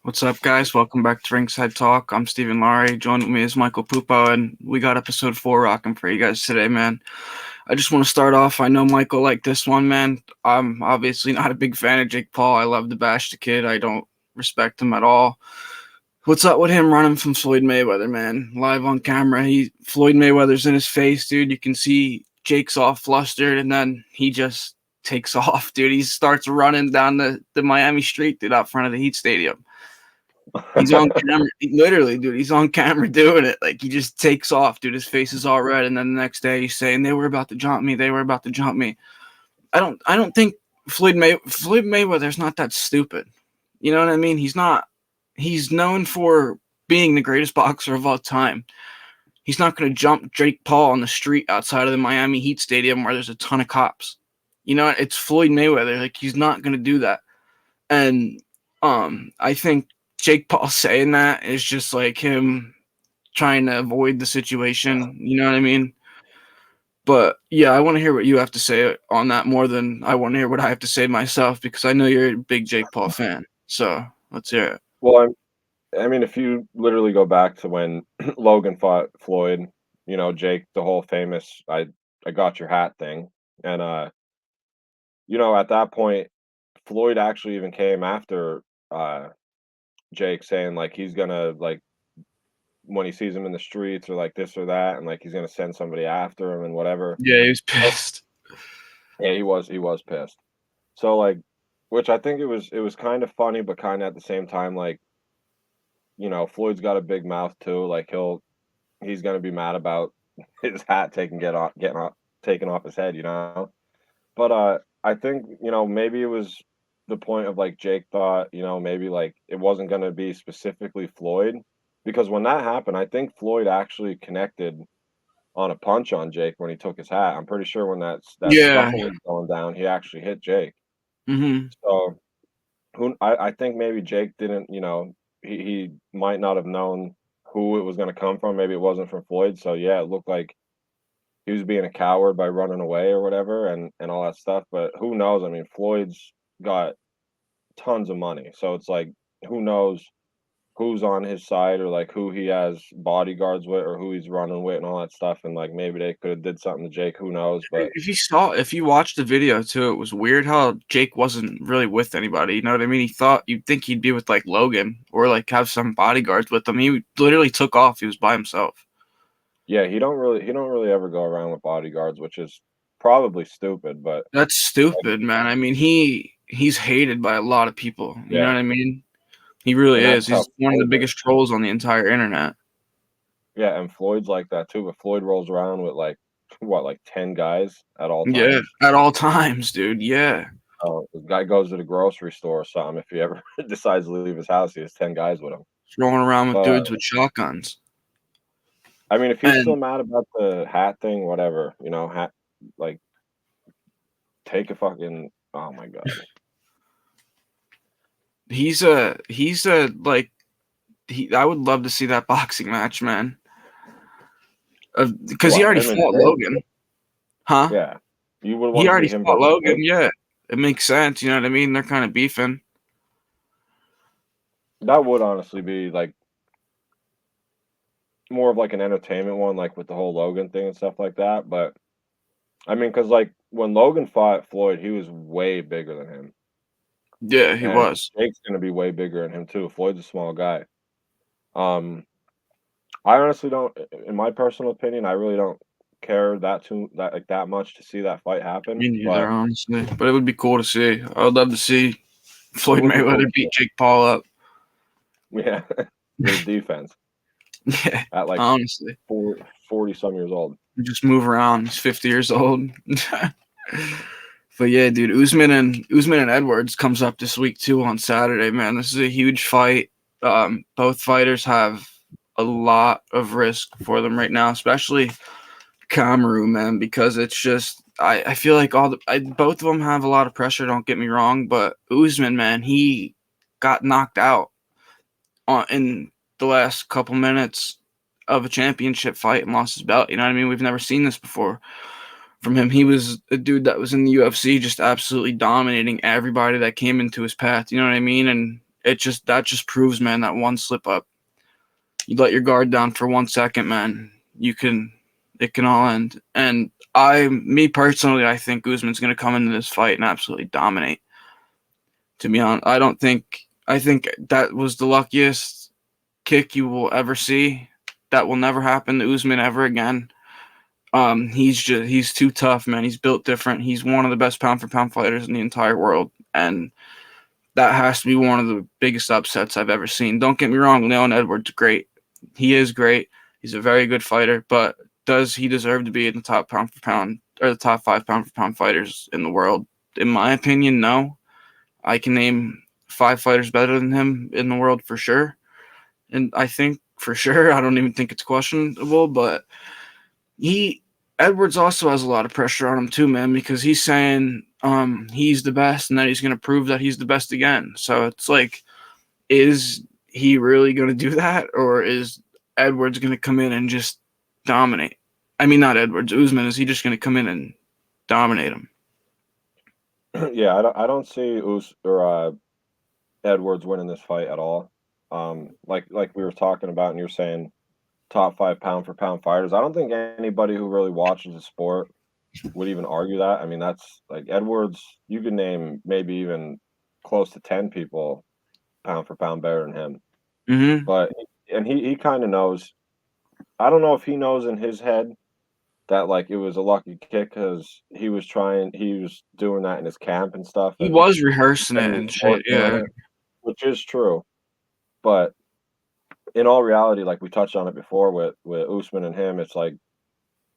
What's up, guys? Welcome back to Ringside Talk. I'm Stephen Laurie. Joined with me is Michael Pupo, and we got episode 4 rocking for you guys today, man. I just want to start off. I know Michael liked this one, man. I'm obviously not a big fan of Jake Paul. I love to bash the kid. I don't respect him at all. What's up with him running from Floyd Mayweather, man? Live on camera, Floyd Mayweather's in his face, dude. You can see Jake's all flustered, and then he just takes off, dude. He starts running down the Miami street, dude, out front of the Heat Stadium. He's on camera, literally, dude. He's on camera doing it. Like he just takes off, dude. His face is all red, and then the next day he's saying they were about to jump me. They were about to jump me. I don't think Floyd Mayweather's not that stupid. You know what I mean? He's not. He's known for being the greatest boxer of all time. He's not going to jump Jake Paul on the street outside of the Miami Heat Stadium where there's a ton of cops. You know, it's Floyd Mayweather. Like he's not going to do that. And I think Jake Paul saying that is just like him trying to avoid the situation. You know what I mean? But yeah, I want to hear what you have to say on that more than I want to hear what I have to say myself because I know you're a big Jake Paul fan. So let's hear it. Well, I mean, if you literally go back to when Logan fought Floyd, Jake, the whole famous "I got your hat" thing, and at that point, Floyd actually even came after uh Jake, saying like he's gonna like when he sees him in the streets or like this or that, and like he's gonna send somebody after him and whatever. Yeah, he was So, pissed. yeah, he was pissed. So like, which I think it was kind of funny, but kind of at the same time like Floyd's got a big mouth too. Like he's gonna be mad about his hat getting off taken off his head, you know. But I think maybe it was the point of like Jake thought maybe like it wasn't gonna be specifically Floyd, because when that happened, I think Floyd actually connected on a punch on Jake when he took his hat. I'm pretty sure when that Yeah. scuffle was going down, he actually hit Jake. Mm-hmm. So I think maybe Jake didn't, he might not have known who it was going to come from. Maybe it wasn't from Floyd. So yeah, it looked like he was being a coward by running away or whatever, and all that stuff. But who knows? I mean, Floyd's got tons of money, so it's like who knows who's on his side or like who he has bodyguards with or who he's running with and all that stuff. And like maybe they could have did something to Jake. Who knows? But If you watched the video too, it was weird how Jake wasn't really with anybody. You know what I mean? You'd think he'd be with like Logan or like have some bodyguards with him. He literally took off. He was by himself. yeah, he don't really ever go around with bodyguards, which is probably stupid. But That's like, stupid, man. I mean, he's hated by a lot of people. You know yeah, what I mean? He really and is. that's how He's one of the Floyd is. biggest trolls on the entire internet. Yeah, and Floyd's like that too, but Floyd rolls around with like what, like 10 guys at all Yeah, times. at all times, dude. Yeah, Oh, the guy goes to the grocery store or something. If he ever decides to leave his house, he has 10 guys with him. throwing around with But dudes with shotguns. I mean, if he's And still mad about the hat thing, whatever, hat, like take a fucking, oh my God. he's a like I would love to see that boxing match, man. Because he What, already him and fought Jake? Logan, huh? Yeah. You would He want to already see him fought versus Logan. Jake? Yeah, it makes sense. You know what I mean? They're kind of beefing. That would honestly be like more of like an entertainment one, like with the whole Logan thing and stuff like that. But I mean, because like when Logan fought Floyd, he was way bigger than him. Yeah, he And was. Jake's gonna be way bigger than him too. Floyd's a small guy. Um, I honestly don't, in my personal opinion, I really don't care that much to see that fight happen. Me neither, But honestly. But it would be cool to see. I would love to see it Floyd would be cool Mayweather to beat see. Jake Paul up. Yeah, with a defense Yeah, at like honestly. 40 some years old. Just move around. He's 50 years old. But yeah, dude, Usman and Edwards comes up this week too on Saturday, man. This is a huge fight. Both fighters have a lot of risk for them right now, especially Kamaru, man, because it's just I feel like both of them have a lot of pressure. Don't get me wrong, but Usman, man, he got knocked out in the last couple minutes of a championship fight and lost his belt. You know what I mean? We've never seen this before from him. He was a dude that was in the UFC just absolutely dominating everybody that came into his path. You know what I mean? And that just proves, man, that one slip up, you let your guard down for 1 second, man, it can all end. And me personally, I think Usman's going to come into this fight and absolutely dominate. To be honest, I think that was the luckiest kick you will ever see. That will never happen to Usman ever again. He's too tough, man. He's built different. He's one of the best pound for pound fighters in the entire world, and that has to be one of the biggest upsets I've ever seen. Don't get me wrong, Leon Edwards great. He is great. He's a very good fighter, but does he deserve to be in the top pound for pound or the top 5 pound for pound fighters in the world? In my opinion, no. I can name 5 fighters better than him in the world for sure. And I think for sure, I don't even think it's questionable, but Edwards also has a lot of pressure on him too, man, because he's saying he's the best and that he's going to prove that he's the best again. So it's like, is he really going to do that, or is Edwards going to come in and just dominate? I mean, not Edwards, Usman. Is he just going to come in and dominate him? Yeah, I don't see Edwards winning this fight at all. Like we were talking about, and you're saying top 5 pound for pound fighters. I don't think anybody who really watches the sport would even argue that. I mean, that's like Edwards. You could name maybe even close to 10 people pound for pound better than him. Mm-hmm. But and he kind of knows. I don't know if he knows in his head that like it was a lucky kick because he was doing that in his camp and stuff, He was rehearsing and it he and was shit. working on Yeah. it, which is true. But in all reality, like we touched on it before with Usman and him, it's like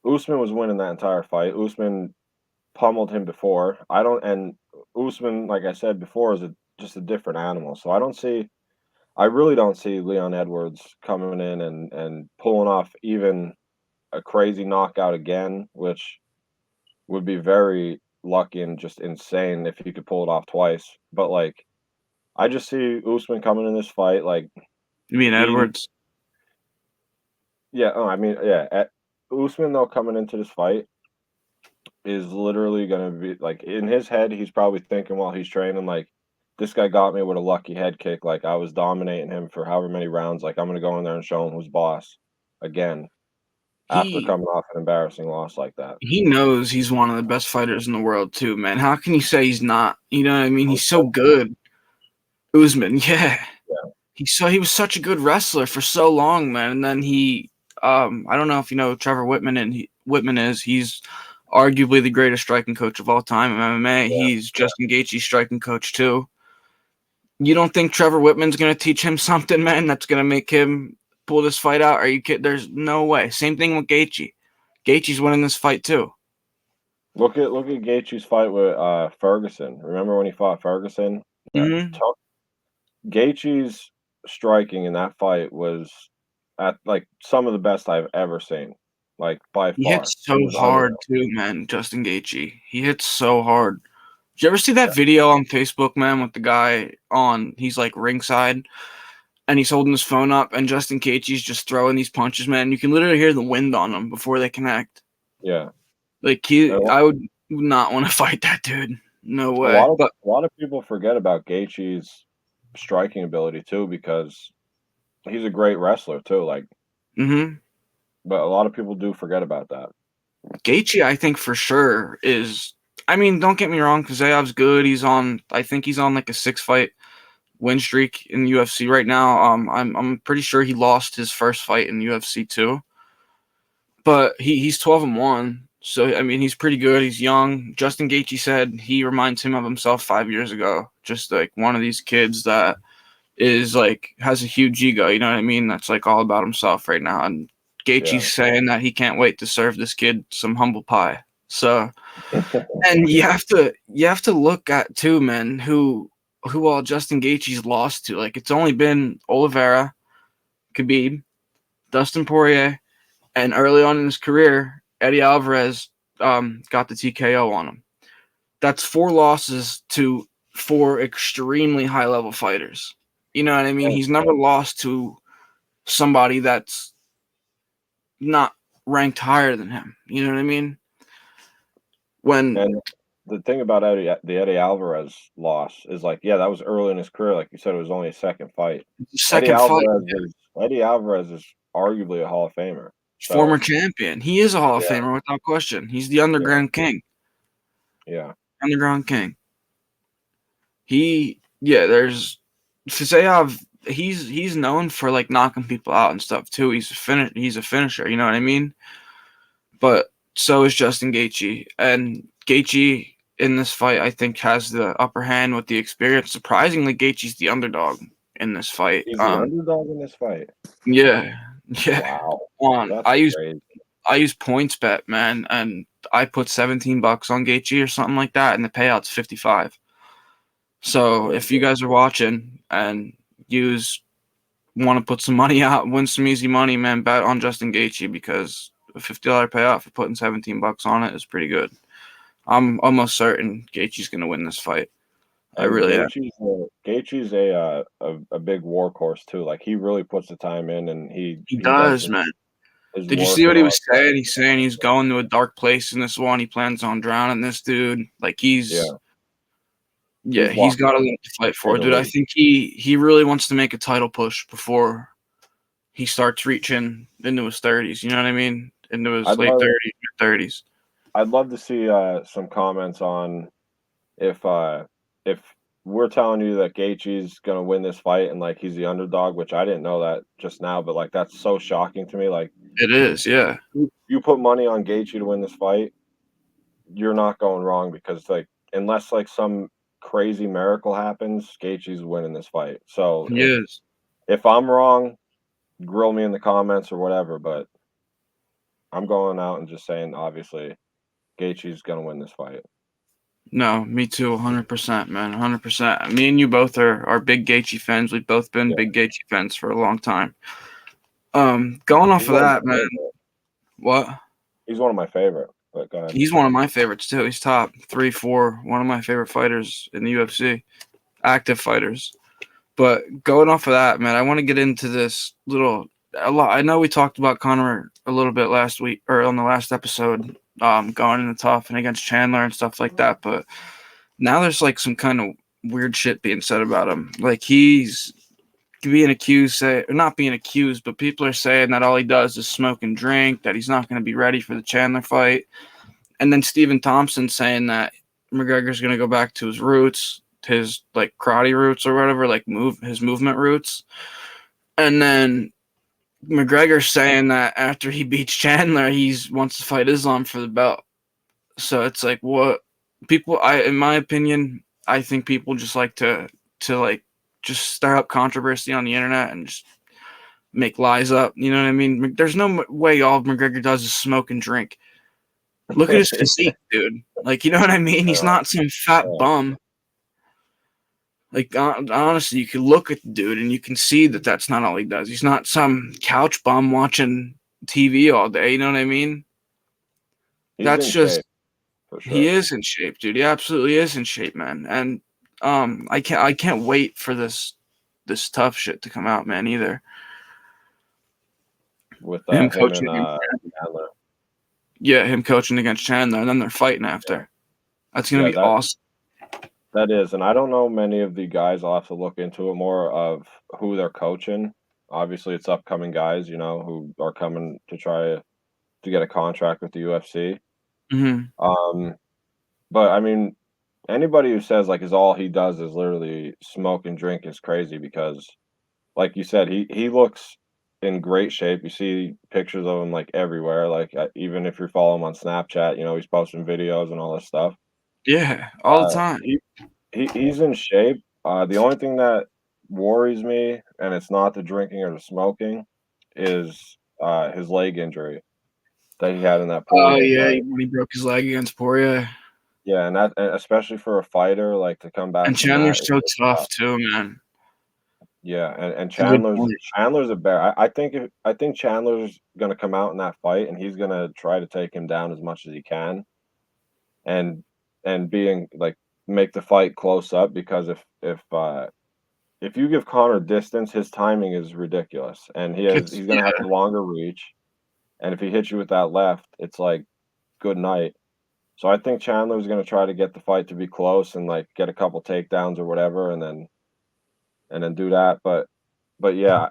Usman was winning that entire fight. Usman pummeled him before. I don't, and Usman, like I said before, is just a different animal. So I really don't see Leon Edwards coming in and pulling off even a crazy knockout again, which would be very lucky and just insane if he could pull it off twice. But like, I just see Usman coming in this fight like You mean he, Edwards? yeah. Oh, I mean, yeah. Usman though coming into this fight is literally gonna be like in his head, he's probably thinking while he's training, like, this guy got me with a lucky head kick. Like I was dominating him for however many rounds. Like I'm gonna go in there and show him who's boss again after He coming off an embarrassing loss like that. he knows he's one of the best fighters in the world too, man. How can you say he's not? You know what I mean? He's so good. Usman, yeah. Yeah, He was such a good wrestler for so long, man. And then I don't know if you know who Trevor Whitman Whitman is. He's arguably the greatest striking coach of all time in MMA. yeah. He's Justin Gaethje's striking coach too. You don't think Trevor Whitman's gonna teach him something, man? That's gonna make him pull this fight out? Are you kidding? There's no way. Same thing with Gaethje. Gaethje's winning this fight too. Look at Gaethje's fight with Ferguson. Remember when he fought Ferguson? Yeah. Mm-hmm. Gaethje's striking in that fight was at like some of the best I've ever seen. Like by He far. hits so It was hard unreal. too, man. Justin Gaethje. He hits so hard. Did you ever see that video on Facebook, man, with the guy on? He's like ringside, and he's holding his phone up, and Justin Gaethje's just throwing these punches, man. You can literally hear the wind on them before they connect. Yeah. Like And I would not want to fight that dude. No a way. lot of But a lot of people forget about Gaethje's striking ability too because he's a great wrestler too. Like, mm-hmm. but a lot of people do forget about that. Gaethje, I think for sure is. I mean, don't get me wrong, Kazayev's good. I think he's on like a 6 fight win streak in the UFC right now. I'm pretty sure he lost his first fight in the UFC too, but he's 12-1. So I mean, he's pretty good. He's young. Justin Gaethje said he reminds him of himself 5 years ago, just like one of these kids that is like has a huge ego. You know what I mean? That's like all about himself right now. And Yeah. Gaethje's saying that he can't wait to serve this kid some humble pie. So, and you have to look at too, man, who all Justin Gaethje's lost to. Like it's only been Oliveira, Khabib, Dustin Poirier, and early on in his career, Eddie Alvarez got the TKO on him. That's 4 losses to 4 extremely high level fighters. You know what I mean? And, He's never lost to somebody that's not ranked higher than him. You know what I mean? When and the thing about Eddie Alvarez loss is like, yeah, that was early in his career. Like you said, it was only his second fight. Eddie Second fight, Alvarez is Eddie Alvarez is arguably a Hall of Famer. former So champion. He is a Hall of yeah, Famer without question. He's the yeah, underground king. yeah. Underground king. There's Fisayev. He's known for like knocking people out and stuff too. He's a finisher. You know what I mean? But so is Justin Gaethje, and Gaethje in this fight I think has the upper hand with the experience. Surprisingly, Gaethje's the underdog in this fight. He's the underdog in this fight. Yeah, yeah. Wow, On that's crazy. I use points bet, man, and I put $17 on Gaethje or something like that, and the payout's 55. So if you guys are watching and use want to put some money out, win some easy money, man, bet on Justin Gaethje because a $50 payout for putting $17 on it is pretty good. I'm almost certain Gaethje's gonna win this fight. I And really am. Gaethje's a big workhorse too. Like he really puts the time in, and He he does does, man. his Did you work see what and he all was that. saying? He's saying he's going to a dark place in this one. He plans on drowning this dude. Like Yeah, he's walking got a away lot to fight from for, dude. I Italy. think he really wants to make a title push before he starts reaching into his 30s. You know what I mean? Into his I'd late love 30s, mid 30s. I'd love to see some comments on if if we're telling you that Gaethje's gonna win this fight and like he's the underdog, which I didn't know that just now, but like that's so shocking to me. Like It is, yeah. you put money on Gaethje to win this fight, you're not going wrong because like unless like some crazy miracle happens, Gaethje's winning this fight. So He is. if I'm wrong, grill me in the comments or whatever, but I'm going out and just saying obviously Gaethje's gonna win this fight. No, me too, 100%, man, 100%. Me and you both are big Gaethje fans. We've both been Yeah, big Gaethje fans for a long time. Going off he's of one of that, my man. favorite. What? He's one of my favorite. But go ahead. He's one of my favorites too. He's top 3, 4, one of my favorite fighters in the UFC, active fighters. But going off of that, man, I want to get into this a lot. I know we talked about Conor a little bit last week or on the last episode, going into tough and against Chandler and stuff like that. But now there's like some kind of weird shit being said about him. Like he's being accused, say or not being accused, but people are saying that all he does is smoke and drink, that he's not going to be ready for the Chandler fight. And then Stephen Thompson saying that McGregor's going to go back to his roots, his like karate roots or whatever, like his movement roots. And then McGregor saying that after he beats Chandler, he's wants to fight Islam for the belt. So it's like what in my opinion, I think people just like to like just stir up controversy on the internet and just make lies up. You know what I mean? There's no way all McGregor does is smoke and drink. Look at his physique, dude. Like, you know what I mean? He's not some fat Uh, bum. Like, honestly, you can look at the dude and you can see that that's not all he does. He's not some couch bum watching TV all day. You know what I mean? he's That's in just shape for he sure. is in shape, dude. He absolutely is in shape, man. And I can't wait for this tough shit to come out, man. Either With him him coaching and against Chandler. him coaching against Chandler, and then they're fighting after. That's gonna Yeah, be awesome. that is, and I don't know many of the guys. I'll have to look into it more of who they're coaching. Obviously, it's upcoming guys, who are coming to try to get a contract with the UFC. Hmm. Um, but I mean, anybody who says like is all he does is literally smoke and drink is crazy because, like you said, he looks in great shape. You see pictures of him like everywhere. Like even if you follow him on Snapchat, he's posting videos and all this stuff. Yeah, all the Uh, time. he's in shape. The only thing that worries me, and it's not the drinking or the smoking, is his leg injury that he had in that Oh Poirier yeah, fight. when he broke his leg against Poirier. Yeah, and especially for a fighter, like to come back And from that Chandler's is so just tough tough. too, man. Yeah, and That's a good Chandler's point. Chandler's a bear. I think Chandler's gonna come out in that fight, and he's gonna try to take him down as much as he can, and being like make the fight close up because if you give Connor distance, his timing is ridiculous, and he's gonna have Yeah, a longer reach, and if he hits you with that left, it's like good night. So I think Chandler's gonna try to get the fight to be close and like get a couple takedowns or whatever, and then do that. But yeah,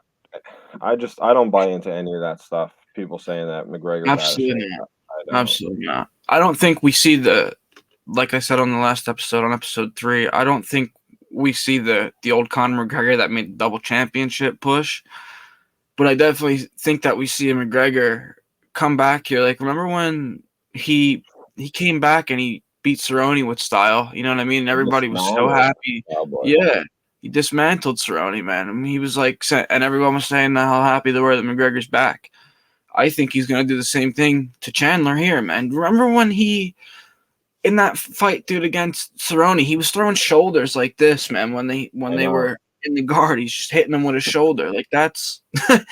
I don't buy into any of that stuff. People saying that McGregor's out of shape. Absolutely not. I don't. Absolutely not. I don't think we see the, like I said on the last episode, on episode 3, I don't think we see the old Conor McGregor that made the double championship push. But I definitely think that we see a McGregor come back here. Like, remember when he he came back and he beat Cerrone with style? You know what I mean? And everybody was so Dismantled happy. Cowboy. Yeah, he dismantled Cerrone, man. I mean, he was like, and everyone was saying how happy they were that McGregor's back. I think he's gonna do the same thing to Chandler here, man. Remember when he in that fight, dude, against Cerrone, he was throwing shoulders like this, man. When I they know. were in the guard, he's just hitting them with his shoulder. Like that's that's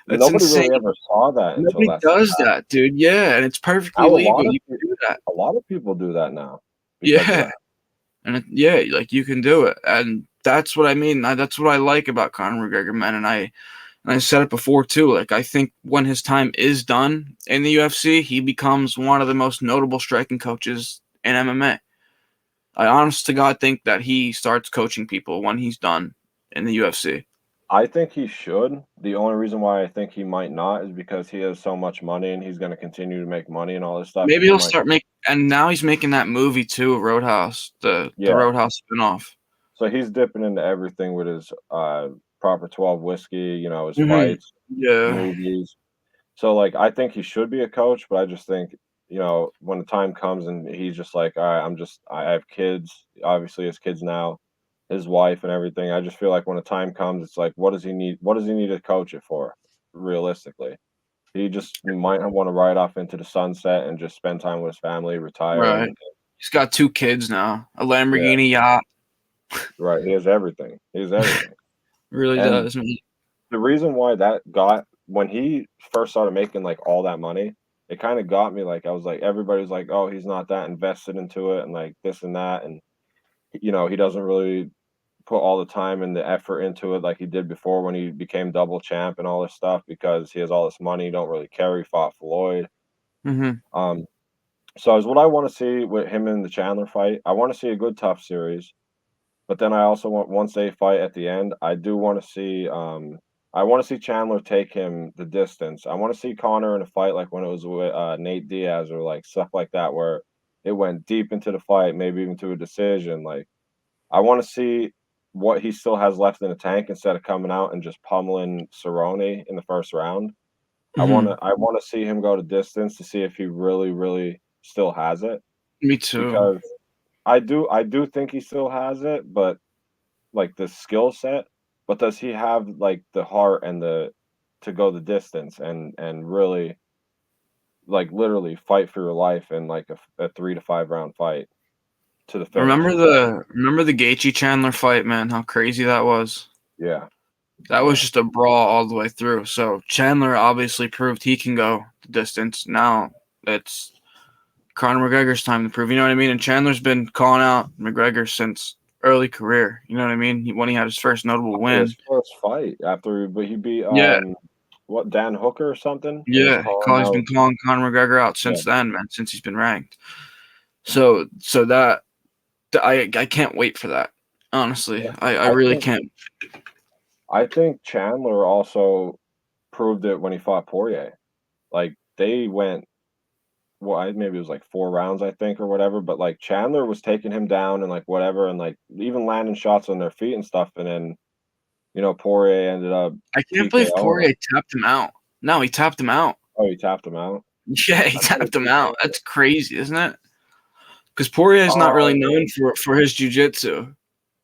Nobody insane. really ever saw that until Nobody that stuff does happened. that, dude. Yeah, and it's perfectly Now legal. You can do that. a lot of people do that now because of Yeah, that. and yeah, like you can do it, and that's what I mean. That's what I like about Conor McGregor, man. And I said it before too. Like I think when his time is done in the UFC, he becomes one of the most notable striking coaches in MMA. I honest to God think that he starts coaching people when he's done in the UFC. I think he should. The only reason why I think he might not is because he has so much money and he's going to continue to make money and all this stuff. Maybe He he'll might, start making, and now he's making that movie too, Roadhouse, the yeah. Roadhouse spinoff. So he's dipping into everything with his proper 12 whiskey, his Mm-hmm. fights, Yeah. movies. So like I think he should be a coach, but I just think, when the time comes and he's just like, all right, I have kids, obviously his kids now, his wife and everything. I just feel like when the time comes, it's like, what does he need to coach it for, realistically? He just might want to ride off into the sunset and just spend time with his family, retire, Right. and He's got 2 kids now, a yeah, Lamborghini yacht. right. He has everything. He has everything. Really And does, man. the reason why that got when he first started making like all that money, it kind of got me. Like I was like, everybody's like, oh, he's not that invested into it, and like this and that, and he doesn't really put all the time and the effort into it like he did before when he became double champ and all this stuff because he has all this money. Don't really care. He fought Floyd. Mm-hmm. Um, so is what I want to see with him in the Chandler fight. I want to see a good tough series. But then I also want once they fight at the end, I want to see Chandler take him the distance. I want to see Connor in a fight like when it was with Nate Diaz or like stuff like that where it went deep into the fight, maybe even to a decision. Like I want to see what he still has left in the tank instead of coming out and just pummeling Cerrone in the first round. Mm-hmm. I want to see him go to distance to see if he really, really still has it Me too. because I do think he still has it, but like the skill set, but does he have like the heart and the to go the distance and really like literally fight for your life in like a 3 to 5 round fight to the finish? Remember the Gaethje Chandler fight, man? How crazy that was. Yeah, That was yeah. just a brawl all the way through. So Chandler obviously proved he can go the distance. Now it's Conor McGregor's time to prove. You know what I mean? And Chandler's been calling out McGregor since early career. You know what I mean? When he had his first notable After his win. first fight, after but he beat Yeah, what Dan Hooker or something, and he's yeah. calling He's been out. calling Conor McGregor out Yeah, since then, man. Since he's been ranked. So that I can't wait for that. Honestly, yeah. I I really think can't. I think Chandler also proved it when he fought Poirier. Like they went maybe it was like 4 rounds, I think, or whatever, but, like, Chandler was taking him down and, like, whatever, and, like, even landing shots on their feet and stuff, and then, Poirier ended up I can't believe TKOing him. Poirier tapped him out. No, he tapped him out. Oh, he tapped him out? Yeah, he I thought tapped he him out. TKO'd him. That's crazy, isn't it? Because Poirier is not really Oh, known for his jujitsu.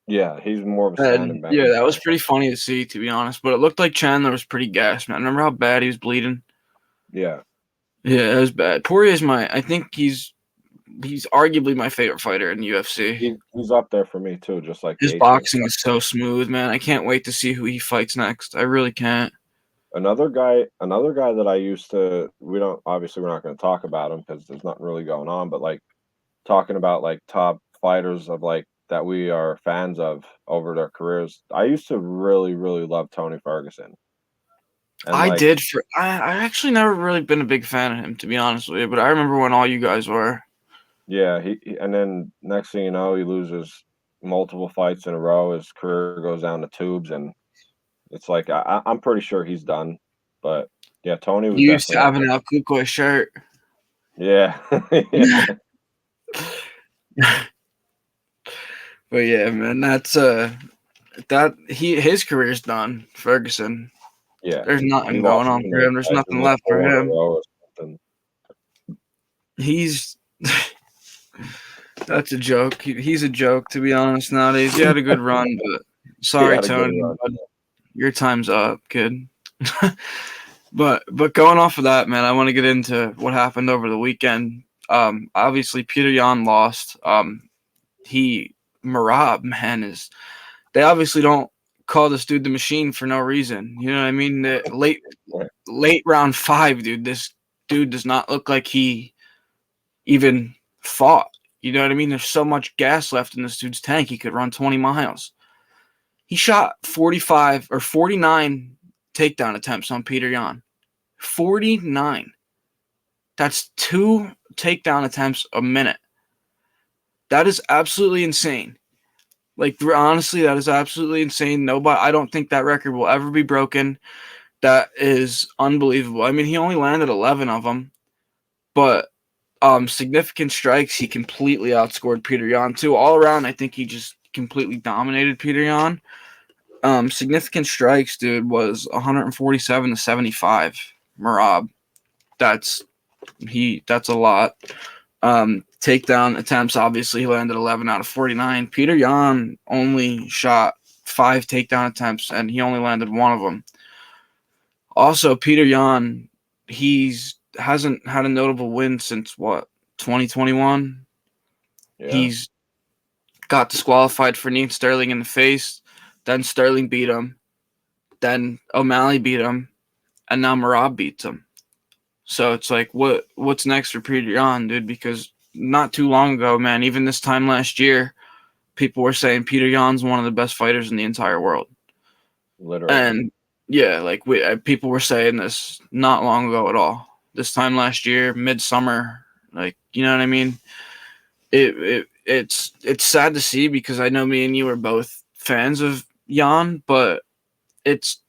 yeah, he's more of a stand And and bang yeah, that guy. was pretty funny to see, to be honest. But it looked like Chandler was pretty gassed, man. Remember how bad he was bleeding? Yeah. Yeah, it was bad. Poirier's I think he's arguably my favorite fighter in the UFC. He's up there for me too, just like His Gaethje and boxing stuff. is so smooth, man. I can't wait to see who he fights next. I really can't. Another guy that I used to we're not gonna talk about him because there's nothing really going on, but, like, talking about, like, top fighters of, like that we are fans of over their careers. I used to really, really love Tony Ferguson, and, I like did for I actually never really been a big fan of him, to be honest with you, but I remember when all you guys were. Yeah, and then next thing you know, he loses multiple fights in a row. His career goes down the tubes, and it's like I'm pretty sure he's done. But yeah, Tony was You used to definitely have an Al Kukoi shirt. yeah, yeah, But yeah, man, his career's done. Ferguson. yeah. There's He nothing going lost on too for many him. There's fights. He nothing won left for 4 in a him. row or something. He's That's a joke. He's a joke, to be honest. Nowadays, he had a good run, but He sorry, had a good Tony, run. but your time's up, kid. But going off of that, man, I want to get into what happened over the weekend. Obviously, Peter Yan lost. He Marab, man, is they obviously don't call this dude the machine for no reason. You know what I mean? Late round 5, dude. This dude does not look like he even fought. You know what I mean? There's so much gas left in this dude's tank. He could run 20 miles. He shot 45 or 49 takedown attempts on Peter Yan. 49. That's 2 takedown attempts a minute. That is absolutely insane. Like, honestly, that is absolutely insane. Nobody, I don't think that record will ever be broken. That is unbelievable. I mean, he only landed 11 of them, but significant strikes, he completely outscored Peter Yan too. All around, I think he just completely dominated Peter Yan. Significant strikes, dude, was 147 to 75. Marab, that's that's a lot. Takedown attempts, obviously, he landed 11 out of 49. Peter Yan only shot 5 takedown attempts, and he only landed one of them. Also, Peter Yan, he's hasn't had a notable win since what, 2021. Yeah, He's got disqualified for kneeing Sterling in the face. Then Sterling beat him. Then O'Malley beat him, and now Marab beats him. So it's like, what's next for Peter Yan, dude? Because not too long ago, man, even this time last year, people were saying Peter Yan's one of the best fighters in the entire world. literally. And yeah, like people were saying this not long ago at all. This time last year, midsummer, like, you know what I mean? It's sad to see because I know me and you are both fans of Yan, but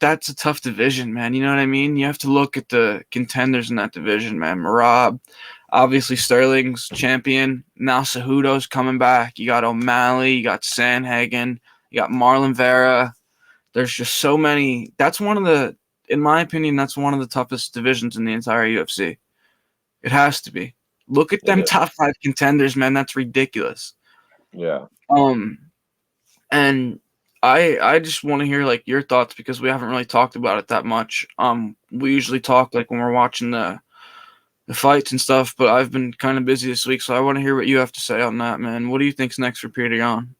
that's a tough division, man. You know what I mean? You have to look at the contenders in that division, man. Marab, obviously Sterling's champion. Now Cejudo's coming back. You got O'Malley, you got Sandhagen, you got Marlon Vera. There's just so many. In my opinion, that's one of the toughest divisions in the entire UFC. It has to be. Look at It them is. top 5 contenders, man. That's ridiculous. Yeah. Um, and I just want to hear like your thoughts because we haven't really talked about it that much. We usually talk like when we're watching the fights and stuff, but I've been kind of busy this week, so I want to hear what you have to say on that, man. What do you think's next for Peter Yan?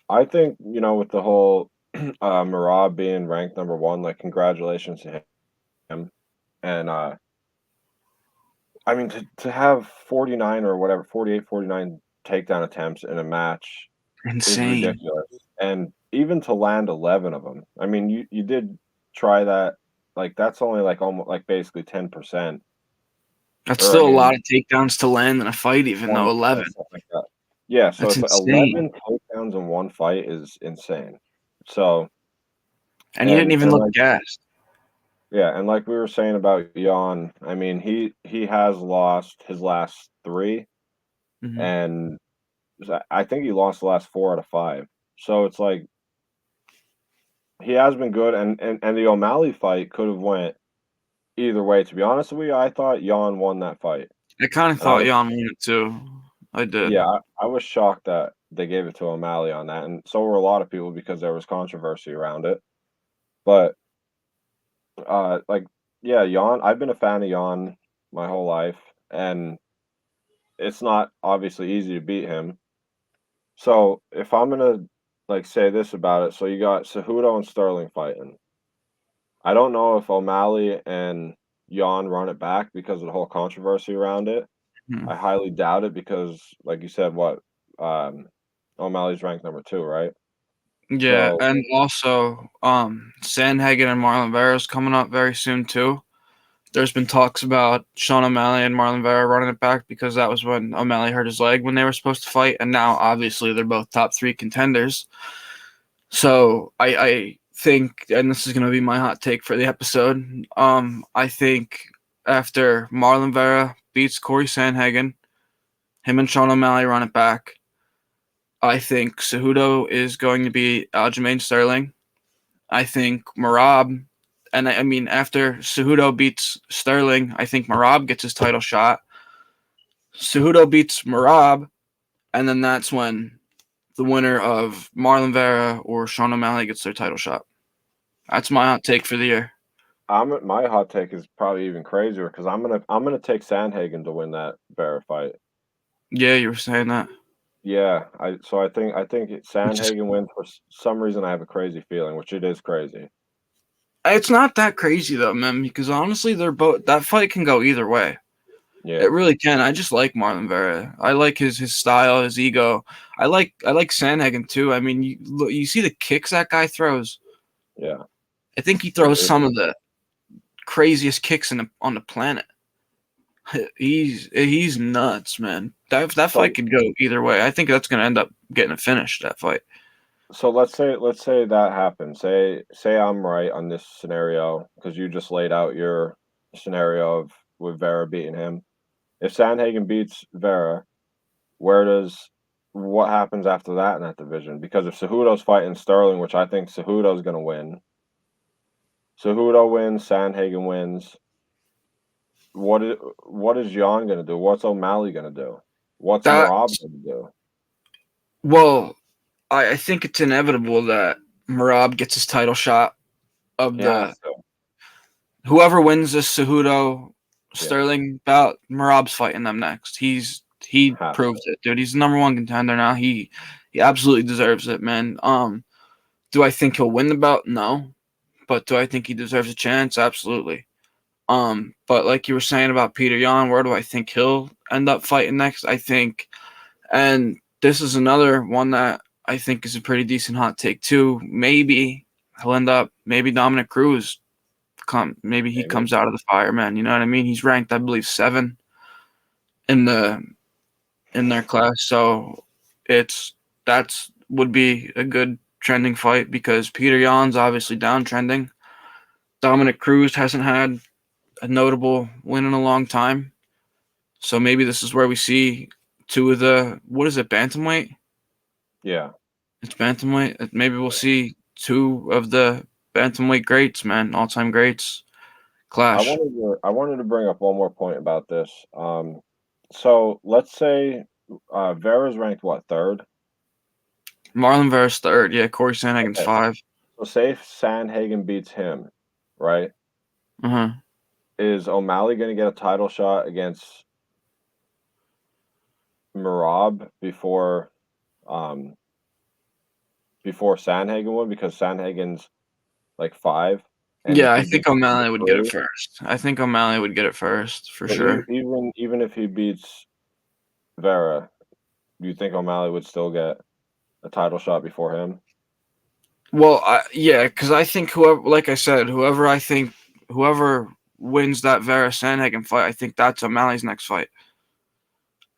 I think, with the whole Marab being ranked number 1, like congratulations to him. And I mean to have 49 or whatever, 48, 49 takedown attempts in a match is Insane. ridiculous. And even to land 11 of them. I mean, you did try that, like that's only like almost like basically 10%. That's Or I still a lot mean of takedowns to land in a fight, even though 11. 20%, stuff like that. Yeah, so That's it's like insane. 11 takedowns in one fight is insane. So, And he didn't and even look like gassed. yeah, and like we were saying about Jan, I mean, he has lost his last 3, Hmm. and I think he lost the last 4 out of 5. So it's like he has been good, and the O'Malley fight could have went either way. To be honest with you, I thought Jan won that fight, I kind of and I thought was Yan won it too. I did. yeah, I was shocked that they gave it to O'Malley on that, and so were a lot of people because there was controversy around it. But like yeah, Jan, I've been a fan of Jan my whole life, and it's not obviously easy to beat him. So if I'm gonna like say this about it, so you got Cejudo and Sterling fighting. I don't know if O'Malley and Jan run it back because of the whole controversy around it. Mhm. I highly doubt it because, like you said, what um, O'Malley's ranked number 2, right? Yeah, So, and also Sandhagen and Marlon Vera's coming up very soon too. There's been talks about Sean O'Malley and Marlon Vera running it back because that was when O'Malley hurt his leg when they were supposed to fight, and now obviously they're both top 3 contenders. So I think, and this is going to be my hot take for the episode. I think after Marlon Vera beats Corey Sandhagen, him and Sean O'Malley run it back. I think Cejudo is going to be Aljamain Sterling. I think Merab, and I mean after Cejudo beats Sterling, I think Merab gets his title shot. Cejudo beats Merab, and then that's when the winner of Marlon Vera or Sean O'Malley gets their title shot. That's my hot take for the year. My hot take is probably even crazier because I'm gonna take Sandhagen to win that Vera fight. Yeah, you were saying that. Yeah, I think Which is, Sandhagen wins for some reason. I have a crazy feeling, which it is crazy. it's not that crazy though, man, because honestly, they're both that fight can go either way. Yeah, It really can. I just like Marlon Vera. I like his style, his ego. I like Sandhagen too. I mean, you see the kicks that guy throws. yeah. I think he It, throws it, some of the craziest kicks on the planet. He's nuts, man. That fight so could go either way. I think that's gonna end up getting a finish. That fight. so let's say that happens. Say I'm right on this scenario because you just laid out your scenario of with Vera beating him. If Sandhagen beats Vera, where does what happens after that in that division? Because if Cejudo's fighting Sterling, which I think Cejudo's going to win, Cejudo wins, Sandhagen wins. What is Jan going to do? What's O'Malley going to do? What's That Merab going to do? well, I think it's inevitable that Merab gets his title shot of He the has to. whoever wins this Cejudo Yeah, Sterling bout. Merab's fighting them next. He has proved to. it, dude. He's the number one contender now. He absolutely deserves it, man. Do I think he'll win the bout? No, but do I think he deserves a chance? Absolutely. But like you were saying about Peter Yan, where do I think he'll end up fighting next? I think, and this is another one that I think is a pretty decent hot take too. Maybe he'll end up, maybe Dominic Cruz maybe he Maybe. comes out of the fire, man. You know what I mean? He's ranked, I believe, 7 in their class, so it's that's would be a good trending fight because Peter Yan's obviously downtrending. Dominic Cruz hasn't had a notable win in a long time. So maybe this is where we see two of the what is it, bantamweight? Yeah. It's bantamweight. Maybe we'll see two of the bantamweight greats, man, all-time greats clash. I wanted to bring up one more point about this. So let's say Vera's ranked what, third? Marlon Vera's third, yeah. Corey Sandhagen's Okay. 5. So say if Sandhagen beats him, right? Uh-huh. Is O'Malley going to get a title shot against Merab um before Sandhagen would because Sandhagen's like 5, and Yeah, if I he think beats him O'Malley would get it 3, first. I think O'Malley would get it first for so sure. even if he beats Vera, do you think O'Malley would still get a title shot before him? Well, yeah, because I think whoever, like I said, whoever wins that Vera Sandhagen fight, I think that's O'Malley's next fight,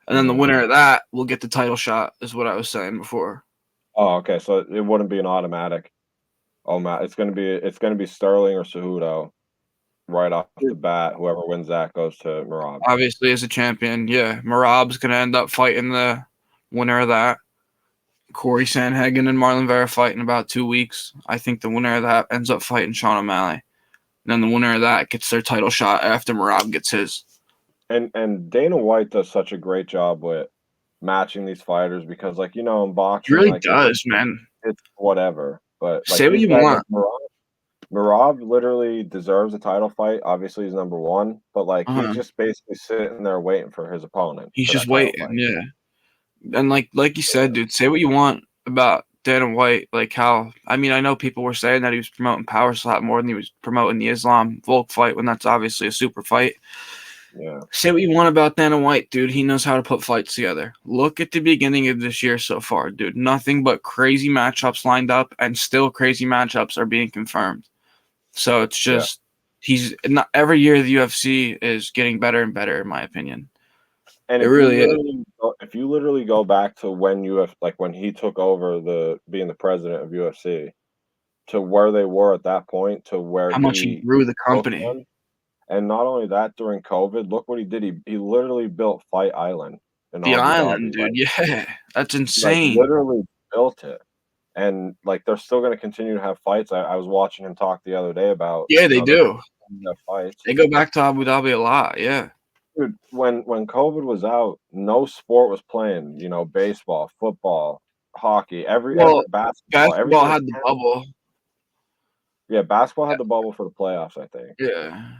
and then the Mm. winner of that will get the title shot. Is what I was saying before. Oh, okay. So it wouldn't be an automatic. It's gonna be Sterling or Cejudo right off the bat. Whoever wins that goes to Merab. Obviously, as a champion, yeah, Marab's gonna end up fighting the winner of that. Corey Sandhagen and Marlon Vera fight in about 2 weeks. I think the winner of that ends up fighting Sean O'Malley. And then the winner of that gets their title shot after Marab gets his. And Dana White does such a great job with matching these fighters because, like, in He boxing, really like does, man. it's whatever. But like Say what these you guys, like want. Merab literally deserves a title fight. Obviously, he's number one, but like he's Uh-huh. just basically sitting there waiting for his opponent He's for just that title waiting, fight. yeah. And like you said, dude, say what you want about Dana White, like how I mean, I know people were saying that he was promoting power slap more than he was promoting the Islam Volk fight when that's obviously a super fight. Yeah, Say what you want about Dana White, dude. He knows how to put fights together. Look at the beginning of this year so far, dude. Nothing but crazy matchups lined up, and still crazy matchups are being confirmed. So it's yeah. just He's not every year the UFC is getting better and better, in my opinion. And It really is. if you literally go back to when like when he took over being the president of UFC to where they were at that point to where How much he he grew the took company. them, and not only that, during COVID, look what he did. He literally built Fight Island in The Abu Dhabi, island, dude. Yeah, that's like insane. literally built it. And like they're still going to continue to have fights. I was watching him talk the other day about, Yeah, they they're do. going to continue to have fights. They go back to Abu Dhabi a lot. Yeah. Dude, when COVID was out, no sport was playing, baseball, football, hockey, every Well, basketball, basketball everything was had the canceled. bubble. Yeah, basketball had the bubble for the playoffs, I think. Yeah.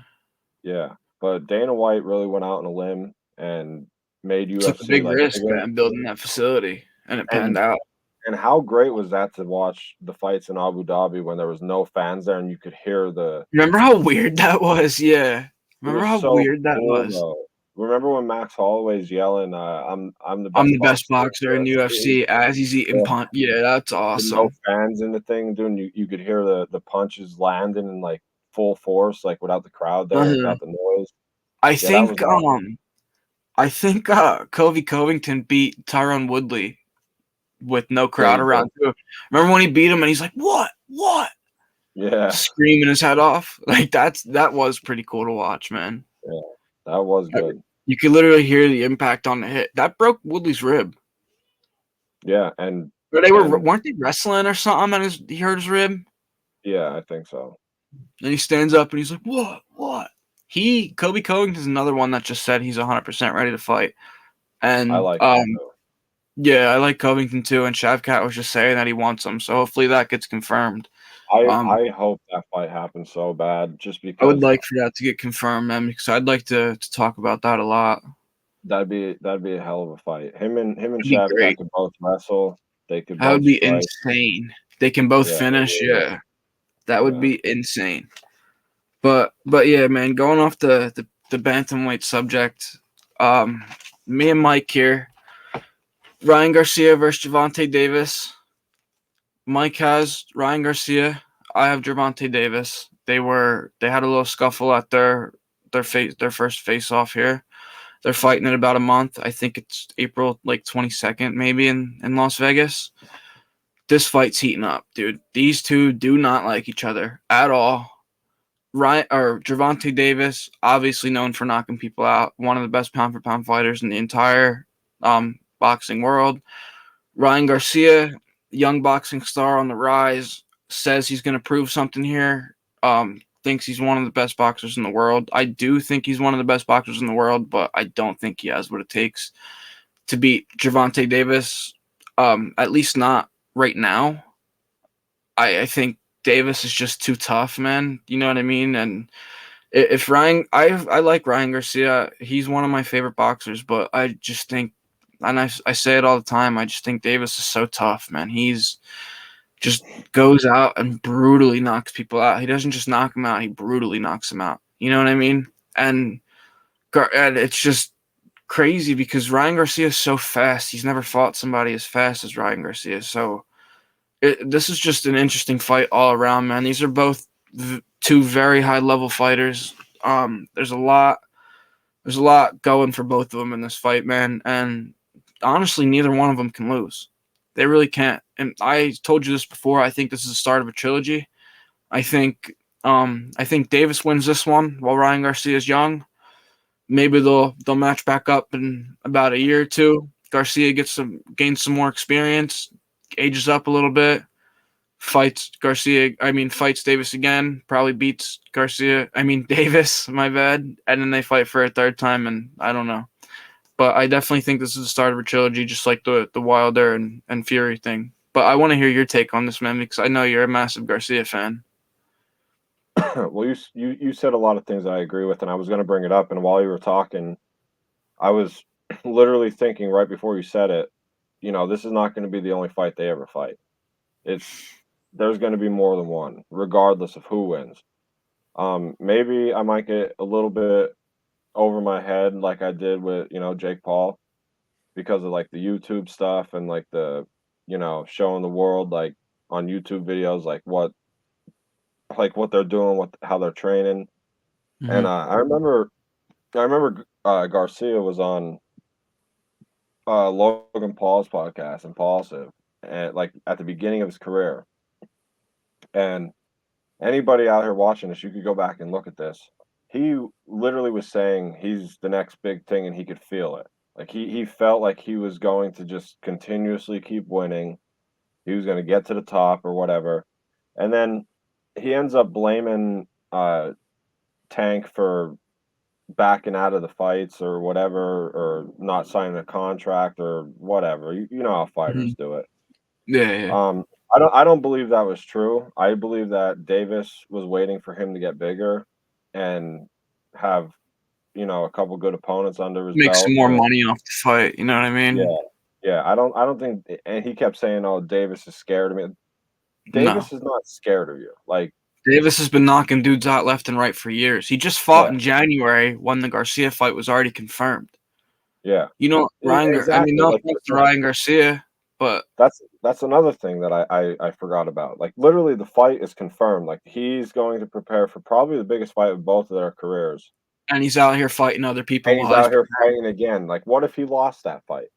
Yeah, but Dana White really went out on a limb and made Took a UFC, big like, risk, bigger, man, building that facility, and it panned and out. and how great was that to watch the fights in Abu Dhabi when there was no fans there and you could hear Remember how weird that was? Yeah. it Remember was how so weird that cool, was? though. Remember when Max Holloway's yelling, I'm the I'm best the best boxer in boxer in UFC? UFC as he's eating punch. Yeah, that's With no awesome. fans in the thing, dude, and you could hear the punches landing in, like, full force, like, without the crowd there, like, Uh-huh. without the noise. I Yeah, that was think awesome. Kobe Covington beat Tyron Woodley with no Yeah, crowd he did. around too. Remember when he beat him and he's like, "What? What?" Yeah, Screaming his head off. Like that was pretty cool to watch, man. yeah, that was That- good. You could literally hear the impact on the hit. That broke Woodley's rib. Yeah, Or they and weren't they wrestling or something and he hurt his rib? yeah, I think so. And he stands up and he's like, "What? What?" Kobe Covington's another one that just said he's 100% ready to fight. I And like him too. yeah, I like Covington too. And Shavkat was just saying that he wants him, so hopefully that gets confirmed. I hope that fight happens so bad just I would because like for that to get confirmed, man, because I'd like to talk about that a lot. that'd be a hell of a fight. Him and It'd be Shavkat great. could both wrestle. They could That would both be strike. insane. They can both Yeah, they finish. really Yeah, that would yeah. be insane. But yeah, man, going off the bantamweight subject, um, me and Mike here, Ryan Garcia versus Gervonta Davis. Mike has Ryan Garcia. I have Gervonta Davis. They had a little scuffle at their first face off here. They're fighting in about a month. I think it's April like 22nd, maybe in Las Vegas. This fight's heating up, dude. These two do not like each other at all. Ryan or Gervonta Davis, obviously known for knocking people out, one of the best pound for pound fighters in the entire boxing world. Ryan Garcia, young boxing star on the rise, says he's going to prove something here. Thinks he's one of the best boxers in the world. I do think he's one of the best boxers in the world, but I don't think he has what it takes to beat Gervonta Davis. At least not right now. I think Davis is just too tough, man. You know what I mean? And if Ryan, I like Ryan Garcia. He's one of my favorite boxers, but I just think, and I say it all the time. I just think Davis is so tough, man. He's just goes out and brutally knocks people out. He doesn't just knock them out; he brutally knocks them out. You know what I mean? And it's just crazy because Ryan Garcia is so fast. He's never fought somebody as fast as Ryan Garcia. So this is just an interesting fight all around, man. These are both two very high level fighters. There's a lot. There's a lot going for both of them in this fight, man. And honestly, neither one of them can lose. They really can't. And I told you this before. I think this is the start of a trilogy. I think. I think Davis wins this one while Ryan Garcia is young. Maybe they'll match back up in about a year or two. Garcia gains some more experience, ages up a little bit, fights Davis again, probably beats Davis, my bad, and then they fight for a third time, and I don't know. But I definitely think this is the start of a trilogy, just like the Wilder and Fury thing. But I want to hear your take on this, man, because I know you're a massive Garcia fan. Well, you said a lot of things that I agree with, and I was going to bring it up. And while you were talking, I was literally thinking right before you said it. This is not going to be the only fight they ever fight. It's There's going to be more than one, regardless of who wins. Maybe I might get a little bit over my head, like I did with Jake Paul, because of like the YouTube stuff and like the showing the world like on YouTube videos like what they're doing, how they're training. And Mhm. I remember Garcia was on Logan Paul's podcast, Impulsive, and like at the beginning of his career. And anybody out here watching this, you could go back and look at this. He literally was saying he's the next big thing, and he could feel it. Like he felt like he was going to just continuously keep winning. He was going to get to the top or whatever, and then he ends up blaming Tank for backing out of the fights or whatever, or not signing a contract or whatever. You know how fighters Mhm. do it. Yeah, yeah. Um, I don't believe that was true. I believe that Davis was waiting for him to get bigger and have, a couple good opponents under his Make some belt more to money off the fight, you know what I yeah. mean? Yeah, I don't think, and he kept saying, "Oh, Davis is scared of me." No. Davis is not scared of you. Like, Davis has been knocking dudes out left and right for years. He just fought yeah, in January when the Garcia fight was already confirmed. yeah. You know, I mean, Exactly. no Like offense to Ryan Garcia, but that's another thing that I forgot about. Like, literally, the fight is confirmed. Like, he's going to prepare for probably the biggest fight of both of their careers, and he's out here fighting other people and he's while he's out here preparing. fighting again. Like, what if he lost that fight?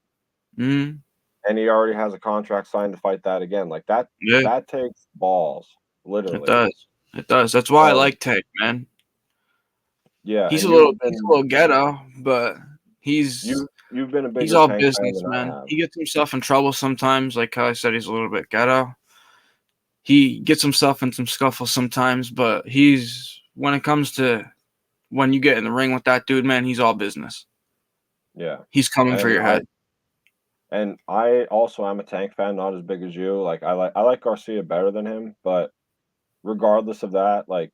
Mhm. And he already has a contract signed to fight that again. Like, Yeah, that takes balls, it literally. does. It does. That's why I So, like Tank, man. yeah, He's and a little he's a little ghetto, but he's you've been a he's bigger all Tank fan business, than I man. have. He gets himself in trouble sometimes, like how I said he's a little bit ghetto. He gets himself in some scuffles sometimes, but he's when it comes to when you get in the ring with that dude, man, he's all business. Yeah. He's coming for And your head. I also am a Tank fan, not as big as you. Like, I like Garcia better than him, but regardless of that, like,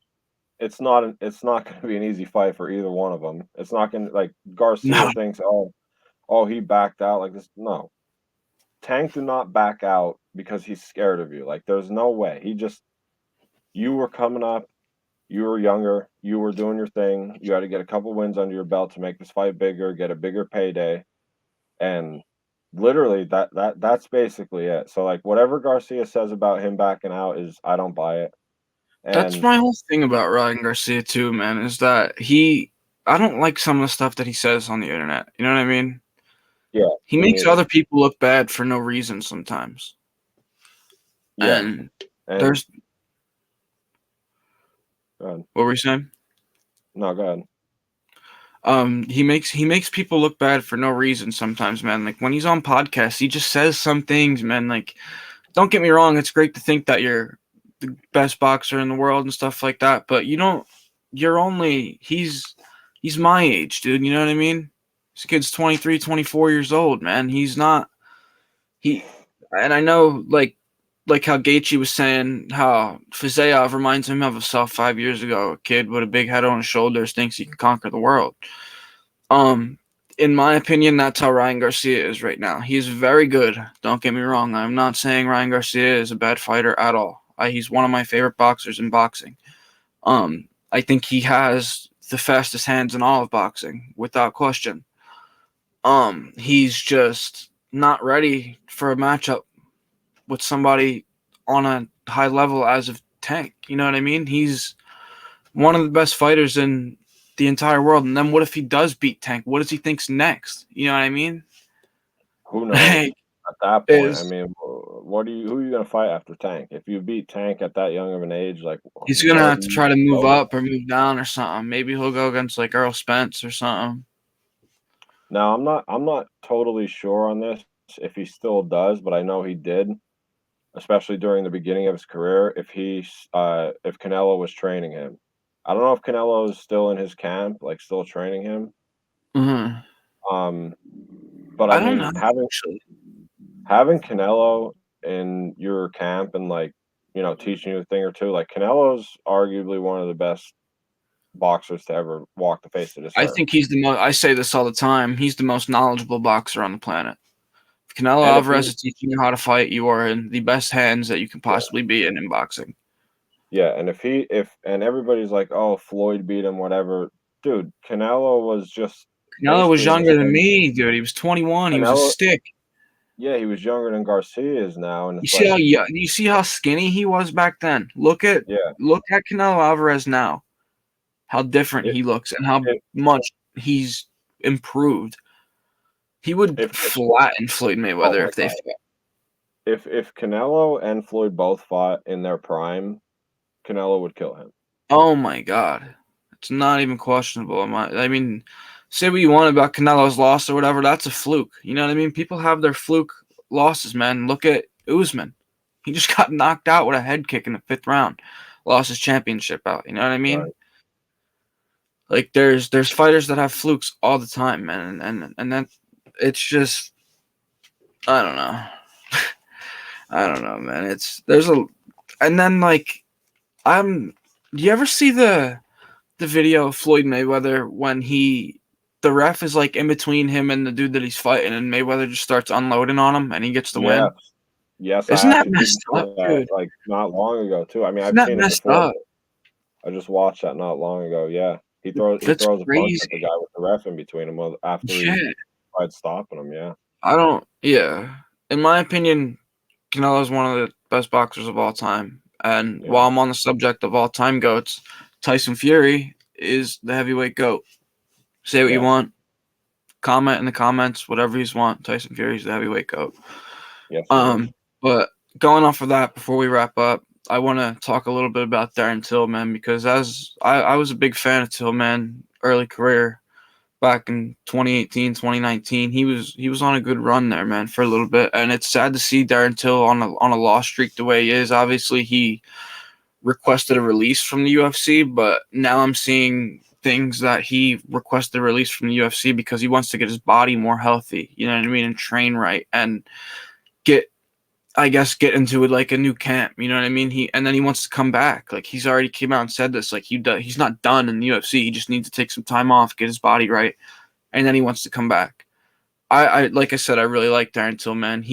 it's not gonna be an easy fight for either one of them. It's not gonna, like, Garcia No, thinks, "Oh, he backed out like this." No. Tank did not back out because he's scared of you. Like, there's no way. You were coming up, you were younger, you were doing your thing. You had to get a couple wins under your belt to make this fight bigger, get a bigger payday, and literally that's basically it. So, like, whatever Garcia says about him backing out is, I don't buy it. that's And my whole thing about Ryan Garcia too, man. Is that I don't like some of the stuff that he says on the internet. You know what I mean? yeah, He me makes neither. other people look bad for no reason sometimes. Yeah, And and there's go ahead. what were you saying? No, go ahead. He makes people look bad for no reason sometimes, man. Like when he's on podcasts, he just says some things, man. Like, don't get me wrong, it's great to think that you're the best boxer in the world and stuff like that, but you don't. You're only he's my age, dude. You know what I mean? This kid's 23, 24 years old, man. He's not he, and I know like how Gaethje was saying how Fiziev reminds him of himself 5 years ago, a kid with a big head on his shoulders thinks he can conquer the world. Um, in my opinion, that's how Ryan Garcia is right now. He's very good. Don't get me wrong. I'm not saying Ryan Garcia is a bad fighter at all. He's one of my favorite boxers in boxing. I think he has the fastest hands in all of boxing, without question. He's just not ready for a matchup with somebody on a high level as of Tank. You know what I mean? He's one of the best fighters in the entire world. And then what if he does beat Tank? What does he think's next? You know what I mean? Who knows? Like, At that point, I is mean, who are you gonna fight after Tank? If you beat Tank at that young of an age, like, he's gonna where have do to you try to move go? up or move down or something. Maybe he'll go against like Earl Spence or something. Now, I'm not totally sure on this if he still does, but I know he did, especially during the beginning of his career, if Canelo was training him. I don't know if Canelo is still in his camp, like, still training him. Mhm. Um, but I I don't know mean, actually. having Canelo in your camp and, like, teaching you a thing or two, like, Canelo's arguably one of the best boxers to ever walk the face of this I earth. think he's the most. I say this all the time. He's the most knowledgeable boxer on the planet. If Canelo And if Alvarez he is teaching you how to fight, you are in the best hands that you can Yeah, possibly be in boxing. yeah, and if everybody's like, "Oh, Floyd beat him," whatever. Dude, Canelo was just Canelo was basically in the younger than same me, dude. He was 21. He was a Canelo stick. Yeah, he was younger than Garcia is now, and You it's see like, you see how skinny he was back then. Look at yeah, look at Canelo Alvarez now. how different If he looks and how if much he's improved. He would if flatten Floyd oh Mayweather my if they god. fought. If Canelo and Floyd both fought in their prime, Canelo would kill him. Oh my god. It's not even questionable. I mean, say what you want about Canelo's loss or whatever, that's a fluke. You know what I mean? People have their fluke losses, man. Look at Usman. He just got knocked out with a head kick in the 5th round. Lost his championship out. You know what I mean? Right. Like there's fighters that have flukes all the time, man, and then it's just I don't know. I don't know, man. It's there's a and then like I'm do you ever see the video of Floyd Mayweather when the ref is like in between him and the dude that he's fighting and Mayweather just starts unloading on him and he gets the Yes. win? Yes, I Isn't that actually did messed see up, that, dude? like, not long ago too. I mean, Isn't I've that seen it messed before, up? but I just watched that not long ago, yeah. He That's throws a punch at the crazy. guy with the ref in between him while after he Yeah. tried stopping him, yeah. I don't yeah. In my opinion, Canelo's one of the best boxers of all time. And Yeah, while I'm on the subject of all time goats, Tyson Fury is the heavyweight goat. Say what you yeah, want, comment in the comments, whatever you want. Tyson Fury's the heavyweight goat. yes, he is. Um, but going off of that, before we wrap up, I want to talk a little bit about Darren Till, man, because as I was a big fan of Till, man, early career back in 2018, 2019. He was on a good run there, man, for a little bit, and it's sad to see Darren Till on a loss streak the way he is. Obviously, he requested a release from the UFC, but now I'm seeing things that he requested a release from the UFC because he wants to get his body more healthy, you know what I mean, and train right and get I guess get into it like a new camp, you know what I mean? And then he wants to come back. Like he's already came out and said this like he's not done in the UFC. He just needs to take some time off, get his body right, and then he wants to come back. I like I said, I really like Darren Till, man.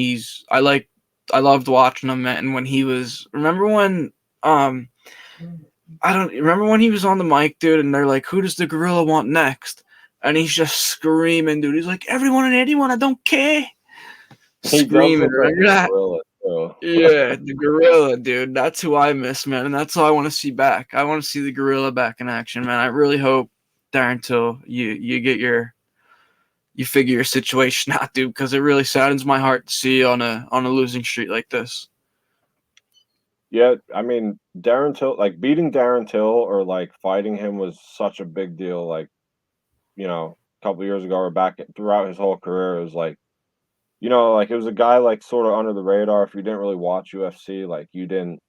I loved watching him, man. And when he was, um, I don't remember when he was on the mic, dude, and they're like, "Who does the gorilla want next?" And he's just screaming, dude. He's like, "Everyone and anyone, I don't care." He does Screaming, look like remember a that? gorilla too. Yeah, the gorilla, dude. That's who I miss, man, and that's all I want to see back. I want to see the gorilla back in action, man. I really hope, Darren Till, you figure your situation out, dude, because it really saddens my heart to see you on a losing streak like this. Yeah, I mean, Darren Till like, beating Darren Till or, like, fighting him was such a big deal, like, a couple years ago or back throughout his whole career. It was like, like, it was a guy, like, sorta under the radar. If you didn't really watch UFC, like, you didn't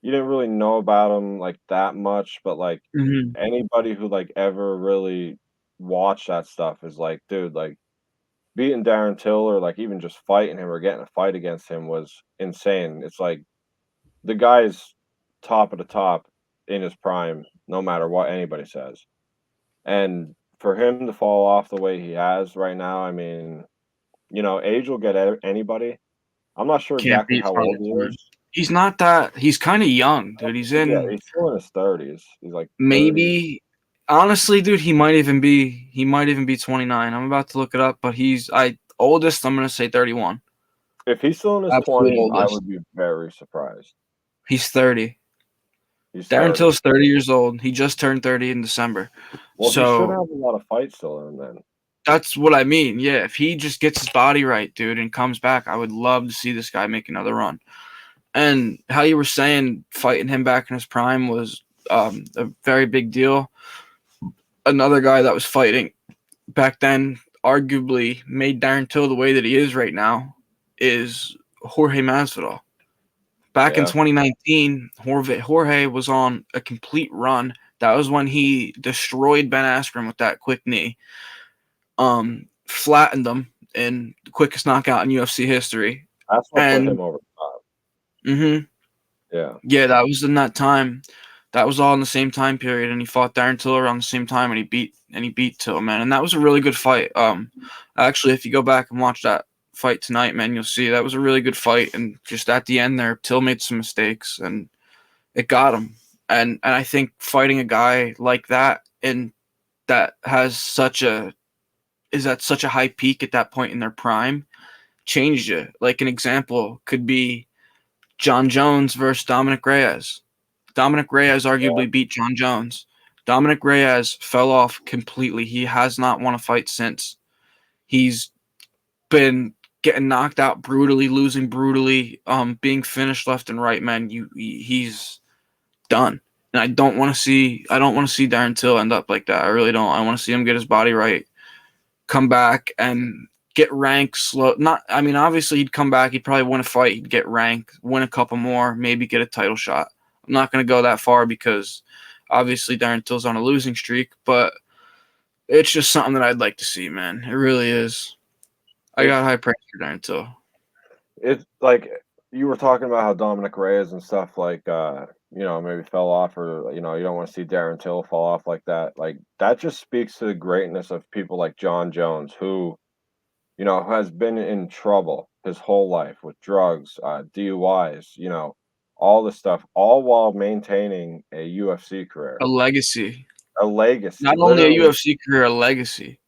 really know about him, like, that much, but, like, Hmm. anybody who, like, ever really watched that stuff is like, dude, like, beating Darren Till or, like, even just fighting him or getting a fight against him was insane. It's like the guy's top of the top in his prime, no matter what anybody says. And for him to fall off the way he has right now, I mean, age will get anybody. I'm not sure Can't exactly beat how old Father he Time. is. He's not that. He's kind of young, dude. He's Yeah, in he's still in his 30s. He's like 30. maybe. Honestly, dude, he might even be 29. I'm about to look it up, but he's I oldest. I'm gonna say 31. If he's still in his Absolute 20s, I oldest. would be very surprised. He's 30. He's Darren 30. Till's 30 years old. He just turned 30 in December. Well, he should So have a lot of fights still in him then. that's what I mean. Yeah, if he just gets his body right, dude, and comes back, I would love to see this guy make another run. And how you were saying fighting him back in his prime was a very big deal. Another guy that was fighting back then, arguably made Darren Till the way that he is right now, is Jorge Masvidal. Back in Yeah. 2019, Jorge was on a complete run. That was when he destroyed Ben Askren with that quick knee. Flattened him in the quickest knockout in UFC history. That's what put And him over the top. mhm, Yeah. yeah, that was in that time. That was all in the same time period, and he fought Darren Till around the same time, and he beat Till, man, and that was a really good fight. Actually, if you go back and watch that fight tonight, man, you'll see that was a really good fight, and just at the end there, Till made some mistakes, and it got him. And I think fighting a guy like that and that has such a is at such a high peak at that point in their prime changed you. Like an example could be John Jones versus Dominic Reyes. Dominic Reyes Yeah. arguably beat John Jones. Dominic Reyes fell off completely. He has not won a fight since. He's been getting knocked out brutally, losing brutally, being finished left and right. Man, he's done. And I don't want to see Darren Till end up like that. I really don't. I want to see him get his body right, come back and get ranked slow. Not, I mean, obviously he'd come back. He'd probably win a fight. He'd get ranked, win a couple more, maybe get a title shot. I'm not going to go that far because obviously Darren Till's on a losing streak, but it's just something that I'd like to see, man. It really is. I got It's high praise for Darren Till. it's like you were talking about how Dominic Reyes and stuff like maybe fell off, or you don't want to see Darren Till fall off like that. Like that just speaks to the greatness of people like John Jones, who has been in trouble his whole life with drugs, DUIs, all this stuff, all while maintaining a UFC career, A legacy. a legacy, Not only a literally. UFC career, a legacy.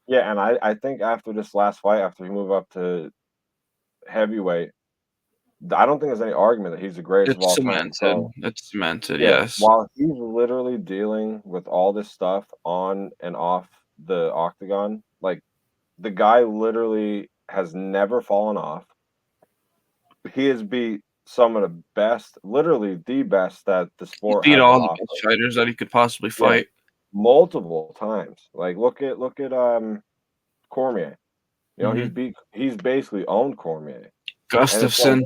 Yeah, and I think after this last fight, after he moved up to heavyweight, I don't think there's any argument that he's the greatest of It's all time. cemented. So It's cemented, yeah, yes. while he's literally dealing with all this stuff on and off the octagon, like the guy literally has never fallen off. He has beat some of the best, literally the best that the He sport beat has to all the offer. best fighters that he could possibly Yeah, fight. multiple times. Like look at Cormier. Mm-hmm. He's basically owned Cormier. And it's like, Gustafson.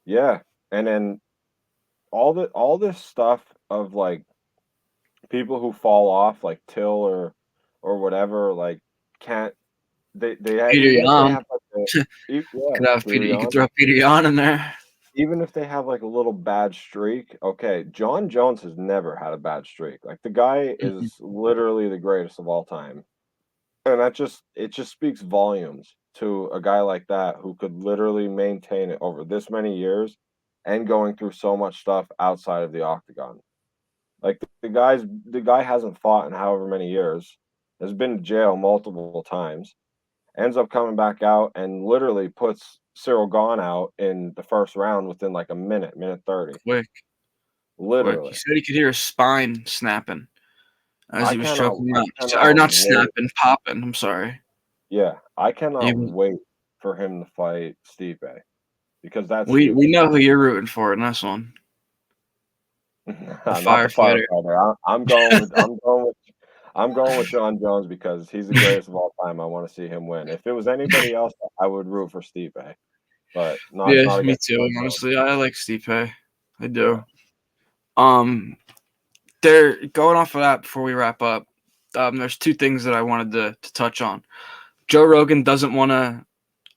yeah. And then all this stuff of like people who fall off like Till or whatever, like can't Peter even if they Yan. have like yeah, Could have Peter. Peter You could Yan. throw Peter Yan in there. Even if they have like a little bad streak, okay, John Jones has never had a bad streak. Like the guy Mhm. is literally the greatest of all time. And it just speaks volumes to a guy like that who could literally maintain it over this many years and going through so much stuff outside of the octagon. Like the guy hasn't fought in however many years, has been to jail multiple times, ends up coming back out and literally puts Cyril Gahn out in the first round within like a minute 30. Quick, quick. He Literally. said he could hear his spine snapping as he was choking I out. Or cannot not wait. snapping, popping. I'm sorry. Yeah, I He cannot was, wait for him to fight Stipe because that's we huge. know who you're rooting for in this one. The Not the firefighter. firefighter. I'm going with John Jones because he's the greatest of all time. I want to see him win. If it was anybody else, I would root for Stipe, but Yeah, not me against too. John Jones. Honestly, I like Stipe. I Yeah. do. Um, there. Going off of that before we wrap up, there's two things that I wanted to touch on. Joe Rogan doesn't want to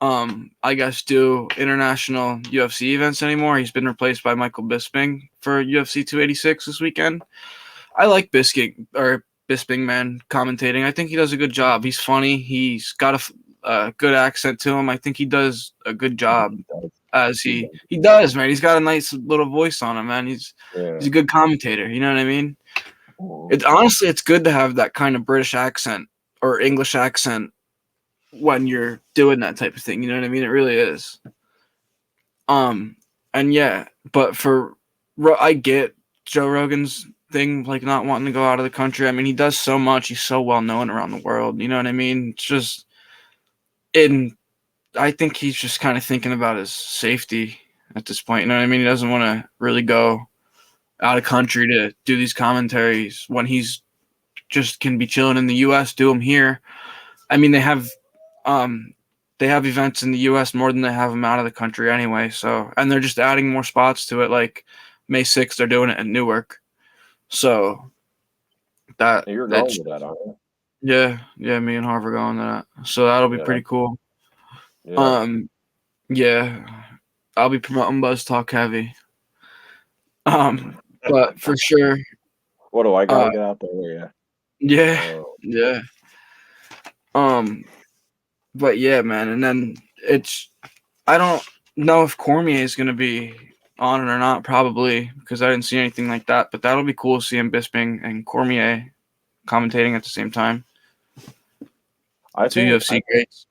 I guess do international UFC events anymore. He's been replaced by Michael Bisping for UFC 286 this weekend. I like Bisping, man, commentating. I think he does a good job. He's funny. He's got a good accent to him. I think he does a good job as He he does, man. He's got a nice little voice on him, man. Yeah. He's a good commentator. You know what I mean? Mhm. It's honestly it's good to have that kind of British accent or English accent when you're doing that type of thing. You know what I mean? It really is. Um, and yeah, but I get Joe Rogan's thing, like not wanting to go out of the country. I mean, he does so much. He's so well known around the world. You know what I mean? It's just, in I think he's just kind of thinking about his safety at this point. You know what I mean? He doesn't want to really go out of country to do these commentaries when he's just can be chilling in the U.S. Do them here. I mean, um, they have events in the U.S. more than they have them out of the country anyway. So, and they're just adding more spots to it. Like May 6th, they're doing it in Newark. So that You're going it's with that, aren't you? yeah. Me and Harv are going to that. So that'll be Yeah, pretty cool. yeah. Um, yeah, I'll be promoting Buzz Talk heavy. But for sure, What do I got uh, to get out there? Yeah. yeah, Oh, yeah. Um, but yeah, man, and then it's I don't know if Cormier is going to be on it or not, probably, because I didn't see anything like that. But that'll be cool seeing Bisping and Cormier commentating at the same time. I Two think UFC greats.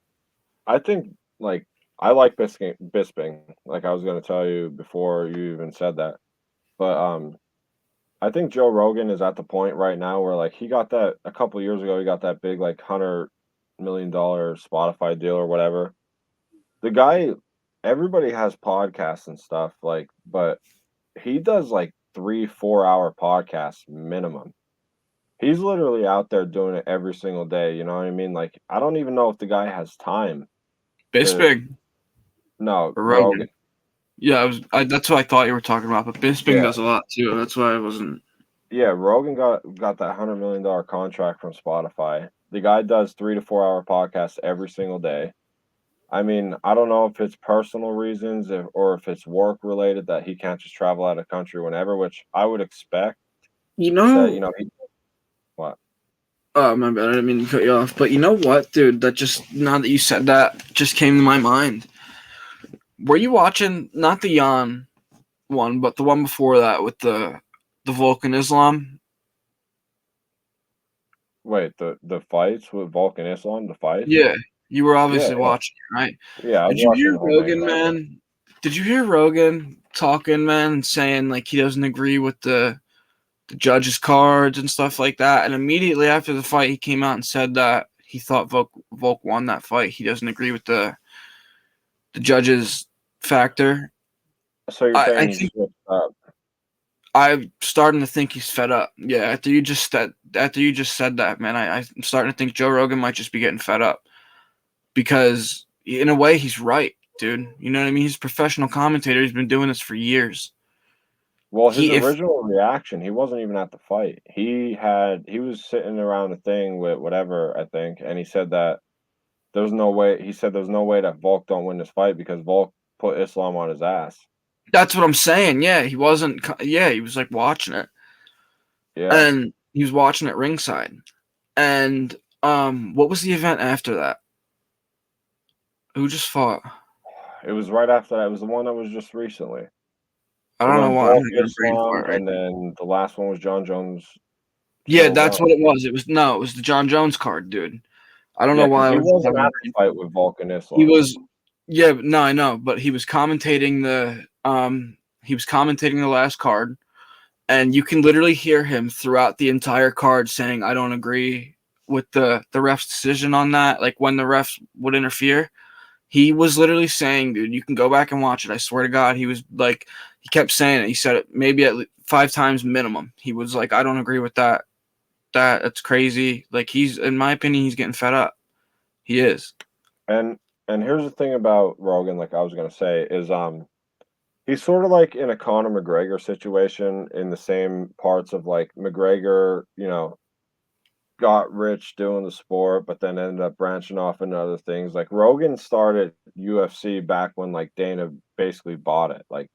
I think like I like Bisping. Like I was going to tell you before you even said that, but I think Joe Rogan is at the point right now where like he got that a couple years ago. He got that big like $100 million Spotify deal or whatever. The guy, everybody has podcasts and stuff like, but he does like 3 4 hour podcasts minimum. He's literally out there doing it every single day. You know what I mean? Like I don't even know if the guy has time to. Bisping No, or Rogan. Rogan? Yeah, that's what I thought you were talking about. But Bisping Yeah, does a lot too. That's why I wasn't. yeah. Rogan got that $100 million contract from Spotify. The guy does 3 to 4 hour podcasts every single day. I mean, I don't know if it's personal reasons or if it's work related that he can't just travel out of country whenever, which I would expect You that, know, what? oh my bad, I didn't mean to cut you off. But you know what, dude? That just now that you said that, just came to my mind. Were you watching not the Yan one, but the one before that with the Vulcan Islam? Wait, the fights with Vulcan Islam, the fights? Yeah, you were Yeah, obviously yeah. watching it, right? Yeah, I was Did you watching hear the whole main Rogan, event. man? Did you hear Rogan talking, man, and saying like he doesn't agree with the judges' cards and stuff like that? And immediately after the fight, he came out and said that he thought Volk won that fight. He doesn't agree with the judges' factor. So you're I saying he think switched up. I'm starting to think he's fed up. Yeah, after you just said that, man, I'm starting to think Joe Rogan might just be getting fed up because in a way he's right, dude. You know what I mean? He's a professional commentator. He's been doing this for years. Well, his He if original reaction, he wasn't even at the fight. He was sitting around the thing with whatever, I think, and he said that there's no way he said there's no way that Volk don't win this fight because Volk put Islam on his ass. That's what I'm saying. Yeah, he wasn't. Yeah, he was like watching it, Yeah. and he was watching it ringside. And what was the event after that? Who just fought? It was right after that. It was the one that was just recently. I It don't know went why I'm Volk having a brain Islam, fart right and now. then the last one was John Jones Yeah, Ciryl that's Gane. what it was. It was no, it was the John Jones card, dude. I don't Yeah, know because why I he was just wasn't having a at the brain. fight with Volk and He Islam. was, yeah, no, I know, but he was commentating the last card, and you can literally hear him throughout the entire card saying, "I don't agree with the ref's decision on that." Like when the refs would interfere, he was literally saying, "Dude, you can go back and watch it. I swear to God." He was like, he kept saying it. He said it maybe at 5 times minimum. He was like, "I don't agree with that. That's crazy." Like he's, in my opinion, he's getting fed up. He is. And here's the thing about Rogan, like I was gonna say, is he's sort of like in a Conor McGregor situation in the same parts of like McGregor, got rich doing the sport, but then ended up branching off into other things. Like Rogan started UFC back when like Dana basically bought it. Like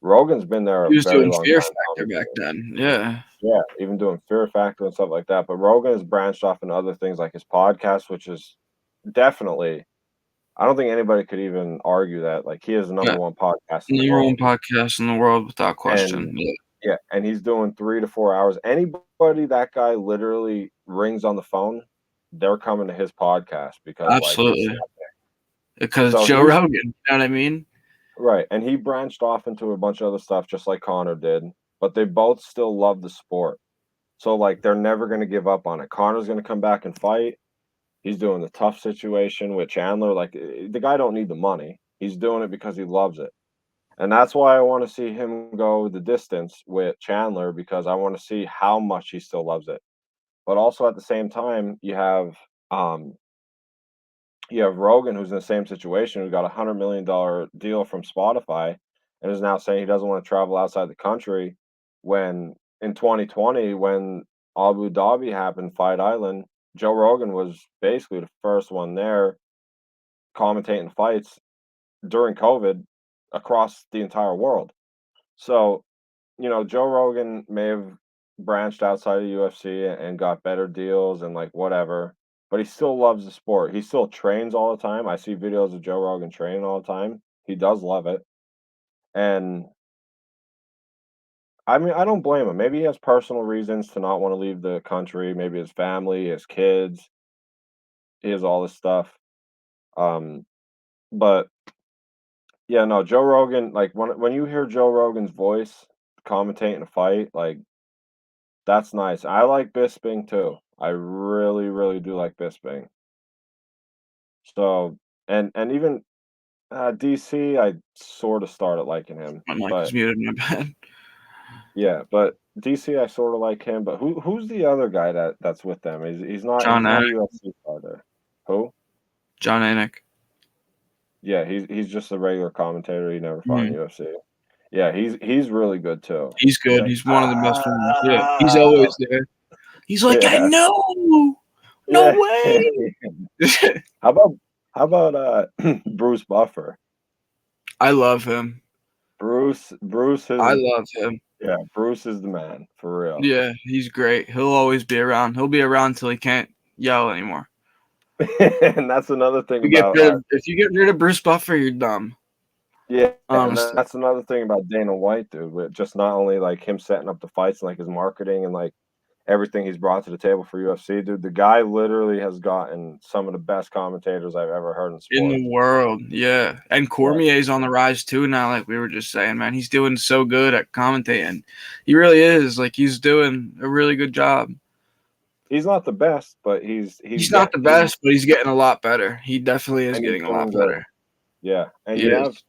Rogan's been there He a was very doing long Fear time Factor back commentating. then. Yeah. Yeah, even doing Fear Factor and stuff like that. But Rogan has branched off into other things like his podcast, which is definitely I don't think anybody could even argue that. Like he is the number Yeah. one podcast in the Number one world. podcast in the world without And question. Yeah. yeah, and he's doing 3 to 4 hours. Anybody that guy literally rings on the phone, they're coming to his podcast because like it's Absolutely. Because so Joe he's Rogan, you know what I mean? right, and he branched off into a bunch of other stuff just like Connor did, but they both still love the sport. So like they're never gonna give up on it. Connor's gonna come back and fight. He's doing the tough situation with Chandler. Like the guy don't need the money. He's doing it because he loves it. And that's why I want to see him go the distance with Chandler because I want to see how much he still loves it. But also at the same time, um you have Rogan who's in the same situation who got $100 million deal from Spotify and is now saying he doesn't want to travel outside the country when in 2020 when Abu Dhabi happened, Fight Island, Joe Rogan was basically the first one there commentating fights during COVID across the entire world. So, Joe Rogan may have branched outside of UFC and got better deals and like whatever, but he still loves the sport. He still trains all the time. I see videos of Joe Rogan training all the time. He does love it. And I mean, I don't blame him. Maybe he has personal reasons to not want to leave the country, maybe his family, his kids, he has all this stuff. Um, but yeah, no, Joe Rogan, like when you hear Joe Rogan's voice commentating a fight, like That's nice. I like Bisping too. I really, really do like Bisping. So, and even DC, I sort of started liking him, My mic is but muted. My bad. yeah, but DC, I sort of like him. But who's the other guy that's with them? John he's not a Anik. UFC fighter. Who? John Anik. Yeah, he's just a regular commentator. He never fought in Mhm. UFC. Yeah, he's really good too. He's He's good. like, He's one of the best ones. Yeah, he's ah, always there. He's like, I yeah, know, no yeah. way. How about how about Bruce Buffer? I love him. Bruce I is love him. yeah, Bruce is the man for real. Yeah, he's great. He'll always be around. He'll be around till he can't yell anymore. And that's another thing about If you get rid of Bruce Buffer, you're dumb. yeah, and Honestly, that's another thing about Dana White, dude. With just not only like him setting up the fights and like his marketing and like everything he's brought to the table for UFC, dude. The guy literally has gotten some of the best commentators I've ever heard in in sports. the world, yeah. And Yeah, Cormier's on the rise too now. Like we were just saying, man, he's doing so good at commentating. He really is. Like he's doing a really good job. he's not the best, but he's He's not get the he's best, but he's getting a lot better. He definitely is and he's getting a lot doing good. better. Yeah, and He is.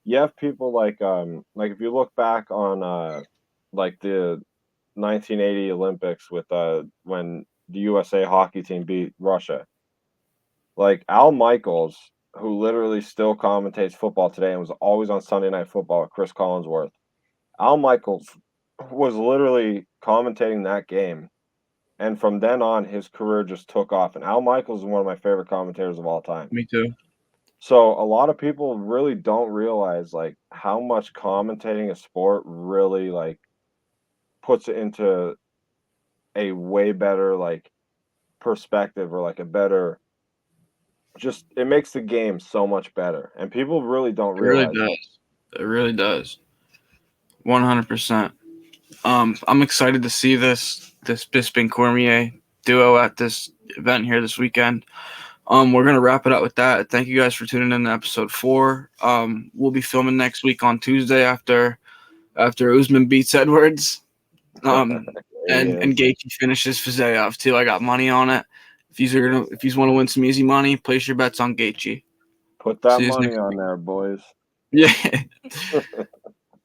you have people like if you look back on like the 1980 Olympics with when the USA hockey team beat Russia. Like Al Michaels, who literally still commentates football today and was always on Sunday Night Football with Chris Collinsworth. Al Michaels was literally commentating that game, and from then on, his career just took off. And Al Michaels is one of my favorite commentators of all time. Me too. So a lot of people really don't realize like how much commentating a sport really like puts it into a way better like perspective or like a better just it makes the game so much better. And people really don't It really realize it. does. It really does. 100%. I'm excited to see this Bisping Cormier duo at this event here this weekend. We're gonna wrap it up with that. Thank you guys for tuning in to episode 4. We'll be filming next week on Tuesday after Usman beats Edwards. He And is. Gaethje finishes Fiziev too. I got money on it. If you want to win some easy money, place your bets on Gaethje. Put that See you money next on week. there, boys. Yeah.